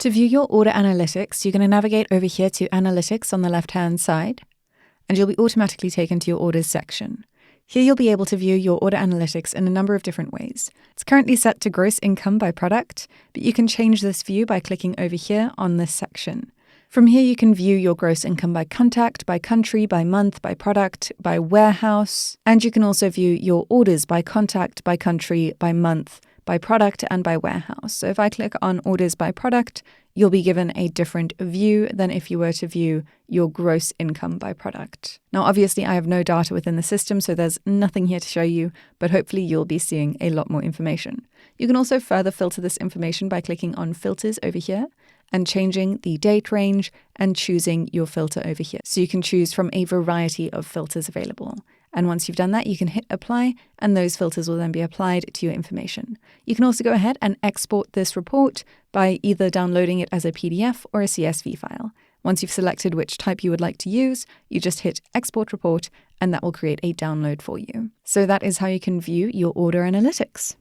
To view your order analytics, you're going to navigate over here to Analytics on the left-hand side, and you'll be automatically taken to your Orders section. Here you'll be able to view your order analytics in a number of different ways. It's currently set to gross income by product, but you can change this view by clicking over here on this section. From here you can view your gross income by contact, by country, by month, by product, by warehouse, and you can also view your orders by contact, by country, by month, by product, and by warehouse. So if I click on orders by product, you'll be given a different view than if you were to view your gross income by product. Now, obviously, I have no data within the system, so there's nothing here to show you, but hopefully you'll be seeing a lot more information. You can also further filter this information by clicking on filters over here and changing the date range and choosing your filter over here. So you can choose from a variety of filters available. And once you've done that, you can hit apply, and those filters will then be applied to your information. You can also go ahead and export this report by either downloading it as a PDF or a CSV file. Once you've selected which type you would like to use, you just hit export report, and that will create a download for you. So that is how you can view your order analytics.